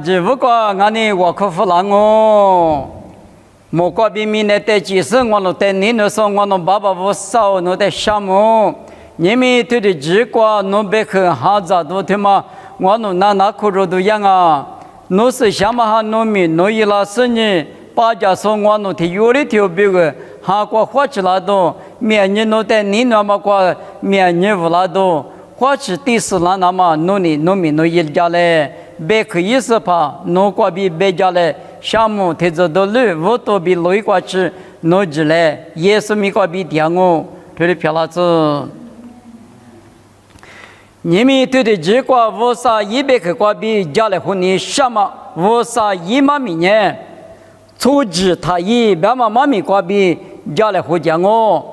只不过俺呢我可不让我，莫过比明年的几时我弄的你那说我弄爸爸我少弄的项目，你们对的结果弄别很好找到的嘛，我弄那苦肉都样啊，弄是想嘛哈弄米弄一拉是呢，把家说我弄的有的条别个，哈过花起来都，明年弄的你那么过明年不拉都。或是第四浪那么努力农民农业家嘞，别可以是怕农过比别家嘞项目提着都累，我都比累过去农职嘞，也是没过比点我，对的漂亮子。你们对的结果我啥100个过比家嘞和你什么，我啥1万米呢？出职他100万米过比家嘞和讲我。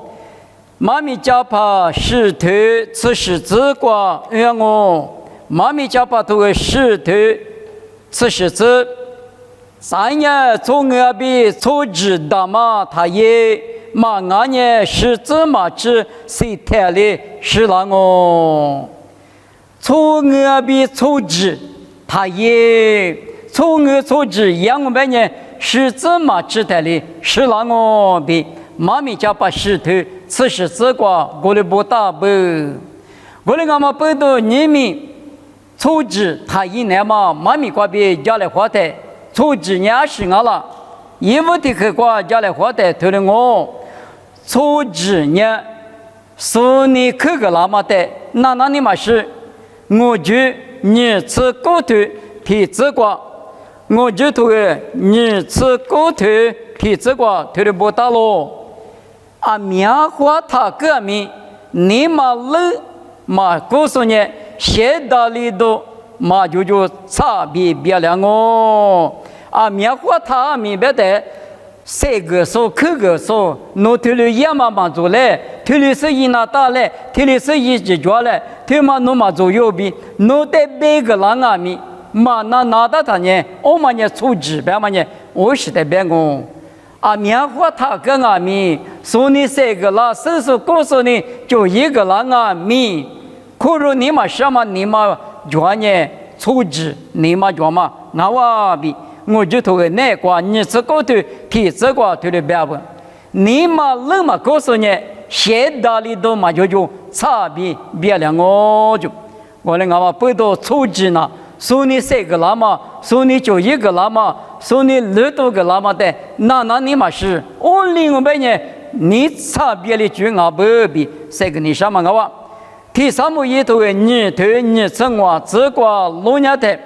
妈咪家怕石头吃石子瓜让我，妈咪家怕头石头吃石子，3年从那边出职的嘛，他也嘛2年石子嘛吃谁太嘞是让我，从那边出职他也从那出职2百年石子嘛吃太嘞是让我比妈咪家怕石头。此时此刻，我的不大不，我的俺们不都你们出职他1年嘛，妈咪过比家来花的，出职20年了，义务的去过家来花的，对了我，出职呢，说你去个那么的，那你嘛是，我就你吃骨头提子瓜，我就对你吃骨头提子瓜，对了不大咯。棉花它革命，你嘛冷嘛告诉你，现在里头嘛就差别别了哦。棉花它明白的，3个手、9个手，弄头里也嘛做嘞，头里是一拿大嘞，头里是一只脚嘞，头嘛弄嘛做右边，弄得别个啷个米，嘛拿到他呢，我嘛呢出纸别嘛呢，我是在别个。棉花它跟米，说你3个啦，手手告诉你就1个啦米，可是你嘛什么你嘛叫呢出职，你嘛叫嘛，我比我就头个那个你这个头提这个头的别不，你嘛人嘛告诉你，现在里头嘛就差别别了我就，我的俺们不都出职呢，说你3个啦嘛，说你就1个啦嘛。说你2多个那么的，那你嘛是，我另外呢，你差别的就俺不比，3个你什么我？第3步一头你对你生活这个老年的，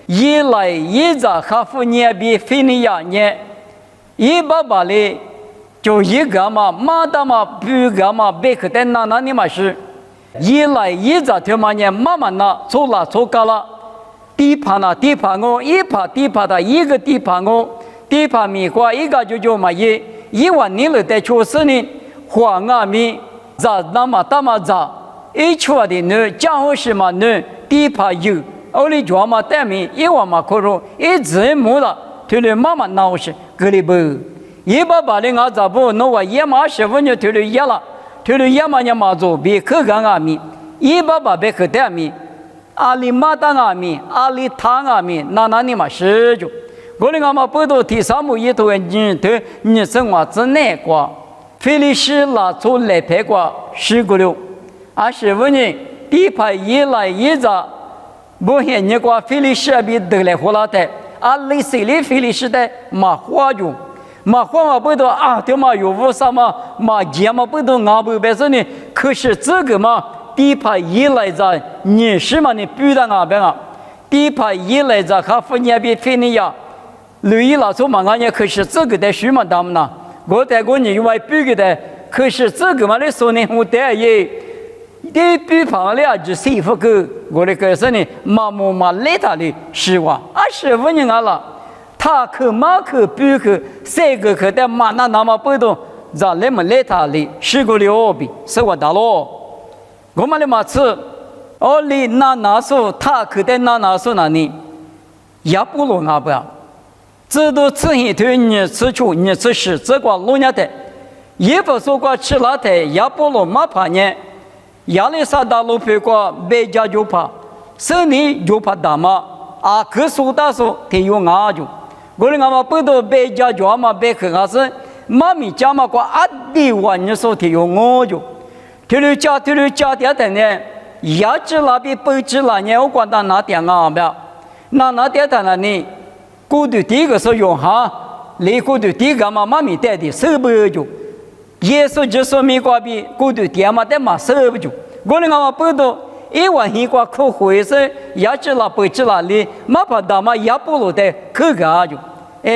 一来一在哈佛年比菲尼亚年，188的就1个嘛，马达嘛不个嘛，别个的那你嘛是，一来一在他妈呢，慢慢那错了错高了。地盘呐，地盘我一盘地盘的1个地盘我，地盘米瓜1个就嘛1万年了的确实呢，黄米咋那么大嘛咋，一撮的呢，家伙是嘛呢，地盘有，我哩叫嘛带米1万嘛可容，一直没了，推了慢慢闹是，格里不，188的俺咋不，那我1码15年推了1了，推了1码年嘛做，别可干米，188别可带米。阿里马达米，阿里塔米，那你嘛是就，我的俺们不都第3步一头你生活之内过，菲利斯拿出来拍过10个了，15年地盘一来一走，不像你过菲利斯比得来回来的，类似的菲利斯的嘛花就，嘛花嘛不都对嘛有无啥嘛钱嘛不都俺不白说呢，可是这个嘛。地盘一来着，你是嘛？你不当啊？别啊！地盘一来着，哈佛那边菲尼亚，绿意老出嘛，俺也可是这个的书嘛，他们呐，我带过你外不给的，可是这个嘛，你说呢？我带也，你比方了就谁不够？我的可是呢，嘛来他的是哇，25年了，他去马去不去，3个去的嘛那么不懂，咋那么来他的10个了比，是我大喽。我们的马次，里那说他可在那说哪里，也不落那不要，这都吃一头你吃出你吃屎，这个老年的，也不说过吃那的也不落马怕呢，亚历山大路飞过北家就怕，这里就怕大嘛，啊，可苏大苏提有阿就，我们嘛不都别家家嘛别去阿是，妈咪家嘛过阿弟话你说提有我就，提了家的等呢，牙齿那边不治了呢，我管他拿点啊不要，拿点他那呢，过度第一个是用哈，离过度第一个嘛妈咪带的手不就，耶稣就说明过比过度第二嘛带嘛手不就，我们嘛不都。一碗黑瓜可回是牙齿啦不治啦哩，马怕大嘛牙不落的可个就，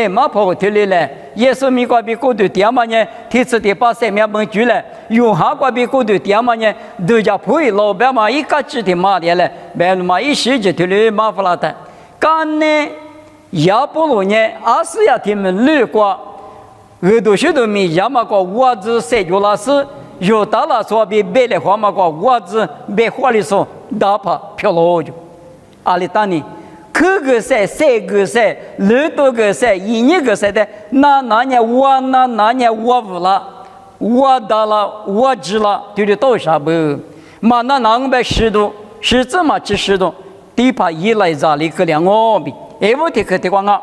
马怕我听哩嘞，耶稣米瓜比过度点嘛呢，提次的把生命本住嘞，用哈瓜比过度点嘛呢，都家不会老白嘛一个字的嘛的嘞，白嘛一时就听哩马不拉的，干呢牙不落呢，阿是呀他们路过，耳朵许多米牙嘛个袜子塞住了是。有大了说比别的话嘛，个袜子别花里说打怕飘落就，阿里当你，可个赛三个赛六多个赛一年个赛的，那年我那年我不了，我大了我知了，对的多少不？嘛那200十度，是这么10度，地怕一来咋里个两我比，我得可得光啊，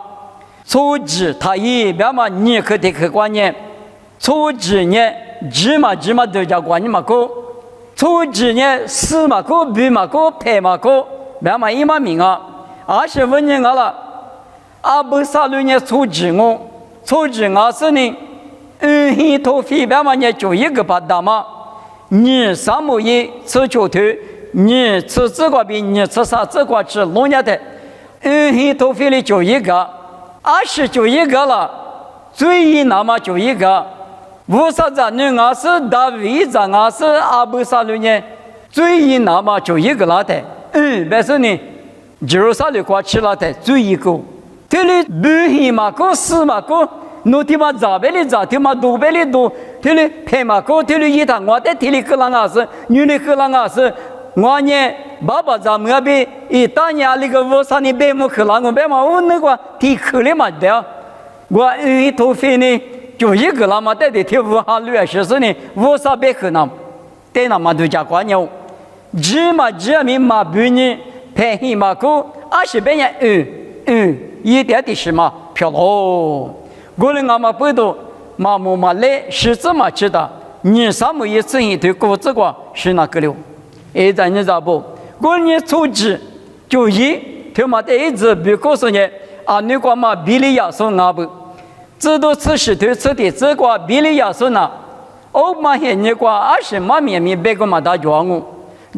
初级他一别嘛你可得可观念，初级呢。芝麻都叫管你嘛个，初级呢4嘛个2嘛个8嘛个，别嘛1嘛名啊，25年了，阿不萨路呢初级我是呢，1头飞别嘛呢就一个把大嘛，你3亩1吃球头，你吃这个比你吃啥这个吃农家的，1头飞的就一个，20就一个了，最一那么就一个。无啥子，你俺是大卫子，俺是阿布萨路呢，最一那么就一个拉的，但是呢，就是啥的瓜吃拉的最一个，这里2嘛个4嘛个，那地方咋别的咋，地方多别的多，这里8嘛个，这里一趟我在这里去啷个是，女的去啷个是，我呢爸爸咱们那边一大年那个我上你别么去啷个别嘛，我那个地去了嘛的，我一头飞呢。就一个了嘛，带的贴5哈绿是是呢，5啥别可能，带那么多家关牛，芝麻米嘛不呢，便宜嘛够，20边年一点的是嘛漂亮，我们俺们不都嘛木嘛来是这么知道，你3亩1生意对果子瓜是哪个了？在你咋不？我们初级就他妈的一直不告诉你，你个嘛比例要送俺不？这都吃石头吃的这个比例要是呢，我嘛现你个20嘛面面别个嘛大装我，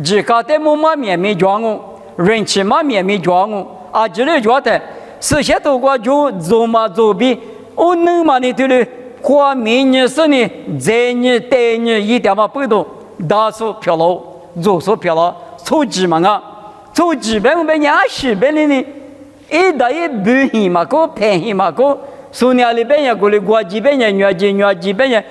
自家的嘛面面装我，人气嘛面面装我，这里觉得是些都个就做嘛做比，我能嘛你对了，花明年是呢，这年带年一点嘛不多，大数漂亮，做数漂亮，初级嘛啊，初级别20别的呢，一大一便宜嘛个便宜嘛个。苏尼亚里边人过来，国际边人、越籍边人，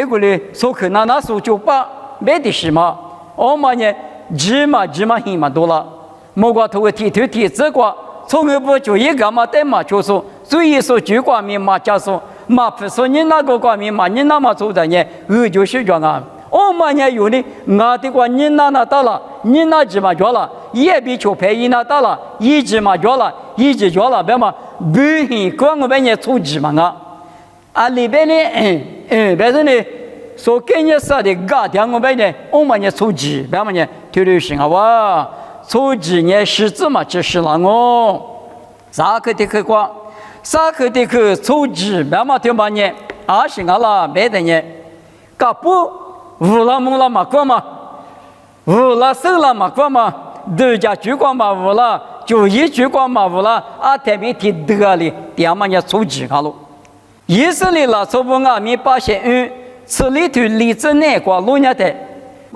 过来说去那说就把没得什么，我们呢，芝麻很嘛多了，莫个头个提这个，从来不就一个嘛带嘛就说，所以说就光明嘛假说，嘛不说你那个光明嘛，你那么做的呢，就是这样。我们呢有的，我的话你那到了，你那芝麻着了，也比就便宜那到了，一芝麻着了，一直着了，别嘛。不很光我们也初级嘛里边呢，但是呢，说给你说的嘎点我们呢，我们也初级，别嘛呢，就流行哇，初级呢是这么就是了哦，啥个的去光，啥个的去初级，别嘛对嘛呢，是了，别的呢，嘎不，无了木了嘛过嘛，无了手了嘛过嘛，都家举光嘛无了。就一句话嘛，无了特别提得哩，点嘛也初级哈喽。以色列啦，说不阿米巴些吃里头里子那个路伢的，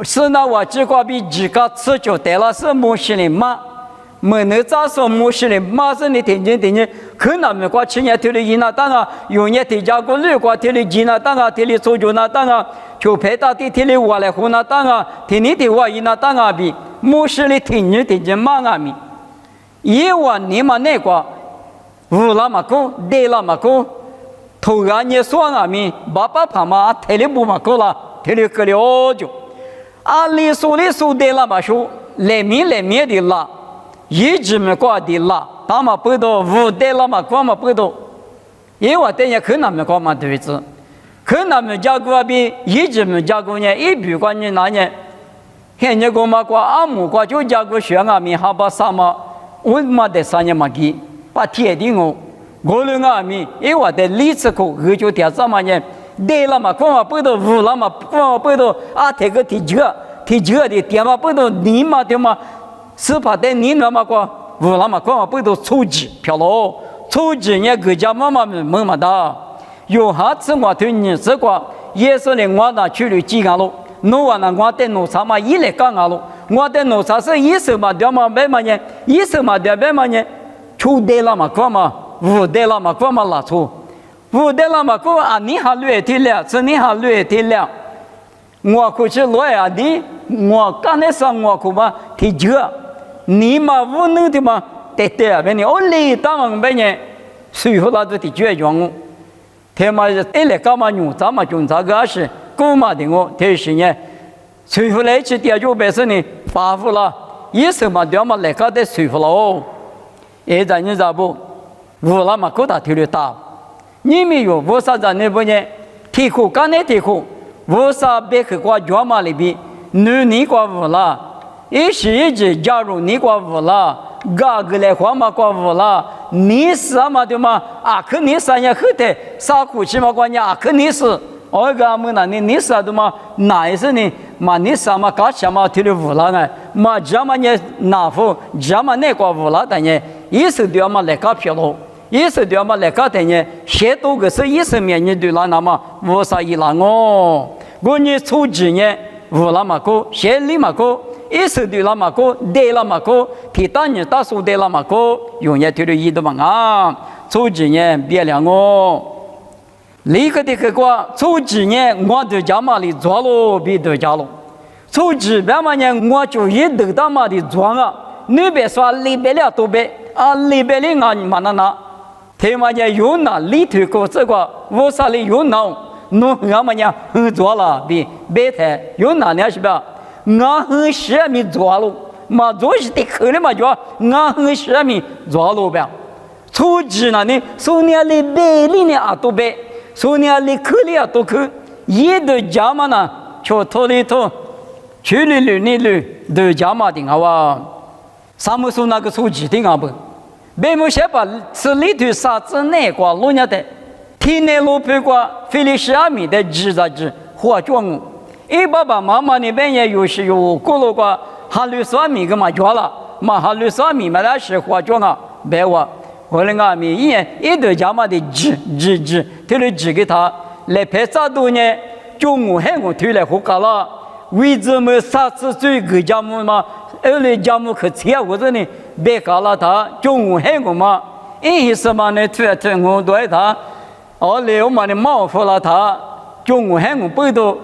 是那我这个比自家吃就得了，是穆斯林嘛，没能咋说穆斯林嘛是你听见，可能没过去年头的伊那当啊，有年提家过六个头的伊那当啊，头的做就那当啊，就陪到的头的我来湖那当啊，听你的我伊那当啊比穆斯林听见嘛阿米。一万你嘛那个，无了嘛够，对了嘛够，头啊你说阿米，爸爸怕嘛，体力不嘛够了，体力够了就，里说对了嘛说，来面的啦，一直没挂的啦，他们不多无得了嘛，光嘛不多，因为等下可能没挂嘛对子，可能没加过比一直没加过呢，一比关键那呢，现在我们挂阿姆挂就加过学啊米哈巴萨嘛，我嘛得三年嘛给，把铁定哦，我们阿米因为得历史课我就点什么呢？对了嘛，光嘛不多无了嘛，光嘛不多啊，这个提这的点嘛不多你嘛对嘛。是怕的你那么个，无那么光嘛不都出资票喽？出资呢，国家妈妈们么的，有下次我对你这个也是的，我那去了几个喽？我那我在农场嘛，一来干个喽？我在农场是一手嘛掉嘛白嘛呢？一手嘛掉白嘛呢？出得了嘛光嘛，无得了嘛光嘛拉出，无得了嘛光啊！你还略提了，是你还略提了。我过去来啊，我刚才上我可嘛提这。你嘛无能的嘛，对啊，别你我来当我别人，随后那都的绝用，他妈一来干嘛用，咱们用这个是够嘛的我，这是呢，随后来去点就别是呢，发福了，一手嘛掉嘛来个的随后了哦，现在你咋不，无那么够大体力大，你没有无啥子那不呢，体苦干的体苦，无啥别去过脚嘛里边，你过无了。一时一直加入你过无了，嘎个来话嘛过无了，你是嘛的嘛？啊，可你三年后的啥苦气嘛关键啊？可你是，我个么那你是的嘛？哪一是呢？嘛你什么搞什么提了无了呢？嘛这么呢哪副这么那过无了的呢？一时的嘛来搞票喽，一时的嘛来搞的呢？谁都个是一时面你对了那么无啥一了哦，我你出资呢无了嘛个，谁里嘛个？一手对了嘛个，对了嘛个，提当年大数对了嘛个，永远对了一的嘛啊，出几年别了我，立刻的个过，出几年我就家嘛里做了，别的家了，出几别嘛呢，我就一头到嘛的做啊，你别说里边了都别啊，里边的啊你嘛那，他嘛呢有那里头个这个，我啥里有那，侬俺们呢做了别太有那呢是吧？我很舍米做了，嘛做是得可能嘛就我很舍米做了呗。出资呢呢，说你里白里呢啊都白，说你里可里啊都可，一都家嘛呢，就头里头，去里都家嘛的好哇。上面说那个出资的啊不，别么些把是里头啥子那个路呢的，天内路不过菲利士阿米的制造制化妆。一爸爸妈妈那边也有时有过了个哈律沙米个嘛叫了，嘛哈律沙米嘛那是化妆啊，别我那个米一对家嘛的纸，推了纸给他来拍啥多呢？就我还我推来胡搞了，为什么啥子最个家母嘛？二来家母可切我这里别搞了他，就我还我嘛，因什么呢？推我对他，二来我嘛的冒犯了他，就我还我不都。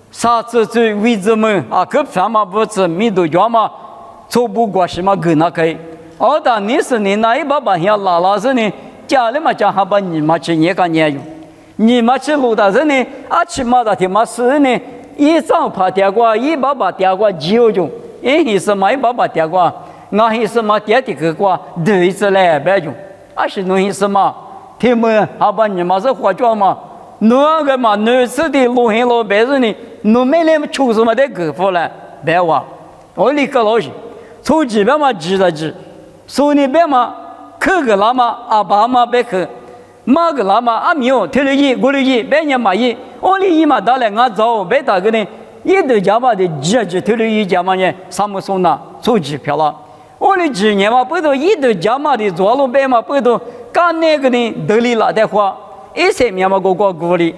啥子最为什么啊？可偏嘛不是米都叫嘛，错不过什么跟那个。而当你是你那一把把要拉是呢，家里嘛家还把你嘛去年个年用，你嘛去路大是呢，啊去嘛的天嘛是呢，一早怕点过，一把点过就用，一是嘛一把点过，俺一是嘛点的个过，对是来白用，啊是弄一是嘛，天们还把你嘛是化妆嘛。那个嘛，男士的路线老白人呢，侬没来出什么的功夫了，别话，我立刻老实，出几百嘛记着记，说你别嘛，可个那嘛阿爸嘛别去，马个那嘛阿苗，推了一，我了一，别人嘛一，我的一嘛到来俺走，别大个呢，一头家嘛的记推了一家嘛呢，什么送那出机票了，我的几年嘛不都一头家嘛的做了白嘛不都干那个呢，得里了的话。一些面嘛，过里，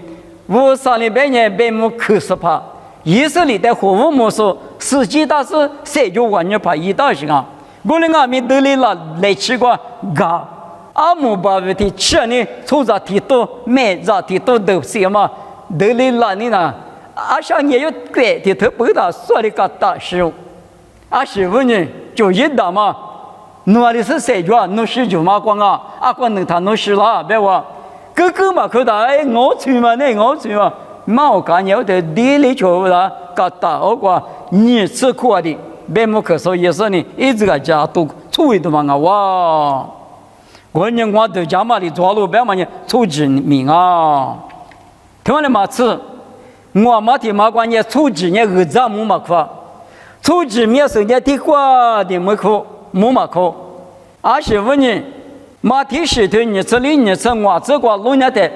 我上里边呢，别么可是怕，意识里的服务模式，实际但是谁就完全怕一道是啊，我们俺们得里了来吃过嘎，阿姆巴维的吃呢，出着提多买着提多都是嘛，得里了你呢，阿上也有怪的头不大说的个大事，阿师傅呢就一道嘛，那里是谁做，那是就嘛光啊，阿光能他那是了，别话。个嘛，佢大我吹嘛，你我吹嘛，嘛我讲有的地里球啦，搞大我话你吃苦的，别么可说也是呢，一直个家都处理的嘛哇，我人我都家嘛的抓路别嘛呢处置命啊，听完了嘛次，我嘛的嘛关键处置呢儿子木嘛可，处置面是呢的瓜的木可木嘛可，而且问你，嘛的是对你这里你这我这个路呢的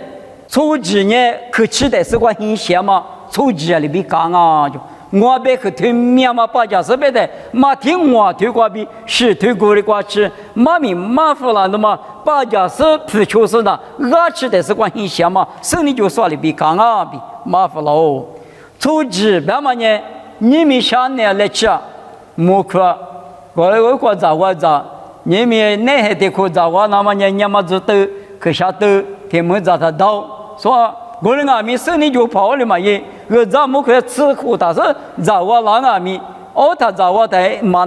处置呢可吃的是个很咸嘛，处置里边讲啊就。我别去推面嘛，把家是别的，嘛听我推过比是推过的过去，嘛咪嘛夫了的嘛，把家是不就是的，我吃的是关很香嘛，生理就说的比刚啊比嘛夫了，出资别嘛呢，你们想呢来吃，木可，我过早我早，你们那还得可早我那么呢，你们就都可下都，天门早他到，说。我人阿米生理就跑了嘛也，我咱们可以吃苦，但是找我老阿米，他找我在嘛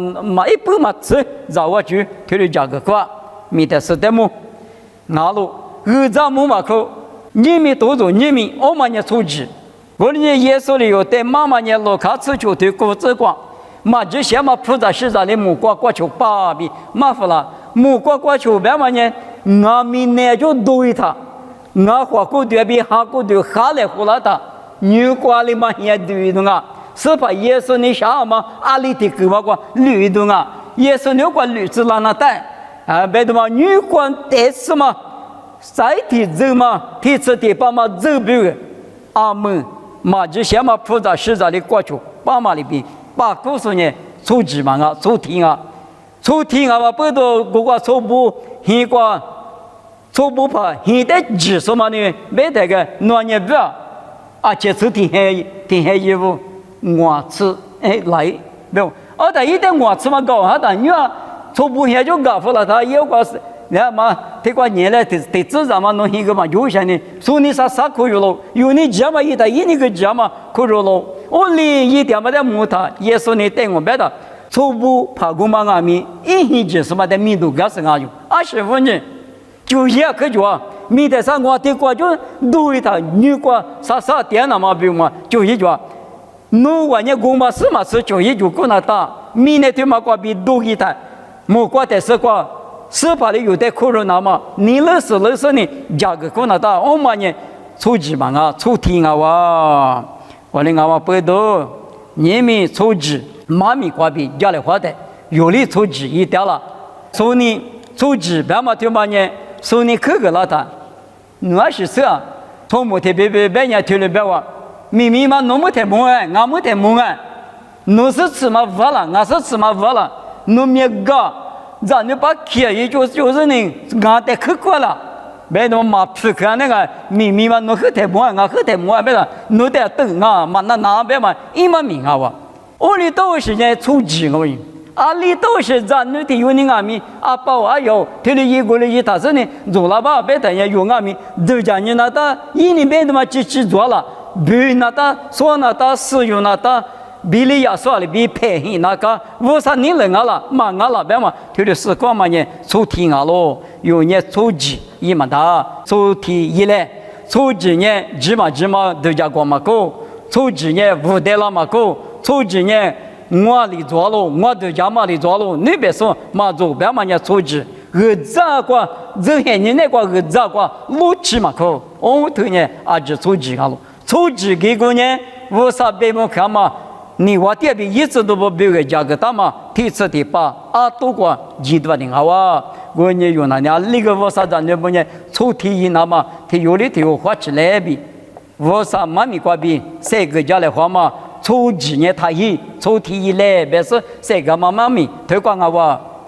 一般嘛吃，找我去推了价格高，米的是的么？那路咱们嘛可，你们都做你们，我们也出去，我人耶稣里有对妈妈呢，路卡吃就对果子光，嘛这些嘛菩萨是在里木瓜瓜球巴比，嘛不啦，木瓜瓜球别嘛呢，阿米呢就对他。我花过对比哈过对哈来胡拉达，女瓜里嘛也对的啊，是把耶稣你想嘛，阿里的给我个绿的啊，耶稣那个绿子让那带啊，别的嘛女瓜得什么，在地走嘛，提次的把嘛走不个，阿门嘛这些嘛菩萨实在的过去，把嘛里边把故事呢出去嘛啊，出听啊嘛，不都个个出不一个。做不怕，现在技术嘛呢？没得个农业不，且是挺黑衣服，我吃来不？但一点我吃嘛高哈，但你啊做不下就搞不了，他有个是，你看嘛，这个年来得自然嘛弄一个嘛，有些呢，说你啥可以了，有你家嘛一代一那个家嘛可以了，我连一点嘛的木头，也说你对我别的，做不怕过嘛阿米，一些技术嘛的密度高是阿有，25年。就也可以啊，没得啥我的国就对他女国啥点那么比嘛，就一句，侬我呢公嘛是嘛是就一句过那打，没那对嘛国比多一台，莫国的是国，是把的有的可能那么，你那是呢，价格过那打，我嘛呢出去嘛啊，出天啊哇，我的阿妈不多，你们出去，妈咪国比家里花的，有的出去一点了，所以你出去别嘛对嘛呢？所以你可个老大，我是说，从木头别人推了别话，明明嘛侬木头木安，俺木头木安，侬是吃嘛无了，俺是吃嘛无了，侬没搞，让你把开也就是呢，俺得可过了，别那么马屁看那个，明明嘛侬喝太木安，俺喝太木安，别了，侬得等啊，嘛那别嘛，一毛命啊哇，我哩多时间出几个人。阿里都是咱女的有你阿米阿爸阿有，他的一个人一他是呢，做了吧别等下有阿米，都讲你那他一年别的嘛去做了，比那他说那他使用那他比例也说了比配合那个，为啥你人了嘛了别嘛，他的时光嘛呢出题啊咯，有呢出几一嘛大，出题一来，出几呢几嘛都讲过嘛够，出几呢无得了嘛够，出几呢。我里做了，我都家嘛里做了，你别说嘛做别嘛人出去，咋个这些年那个咋个路起嘛可，我头呢啊就出去了，出去这个呢，为啥别么看嘛？你我这边一直都不别个价格大嘛，提次提把多个几多的好啊，我呢有那那个为啥咱那不呢？出题一那嘛，他有的有花起来比，为啥妈咪瓜比三个家来花嘛？出几年他出题一来，别是这个妈妈咪推广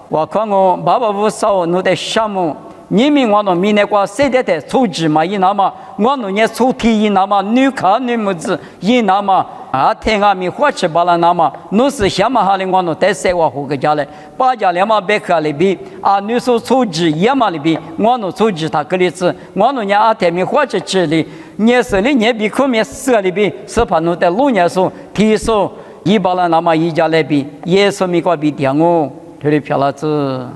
我看我爸爸不少弄的项目，你们我弄明年过谁的出几嘛一那么，我弄也出题一那么，女看女母子一那么天阿咪花七八了那么，侬是想嘛哈的我弄带谁我胡个家来，把家里嘛别克里边女说出几也嘛里边，我弄出几他个例子，我弄也天咪花七七里。年是里年比后面4里边是怕侬在路年数提数一把了那么一家来比，也是没个比点哦，这里漂了子。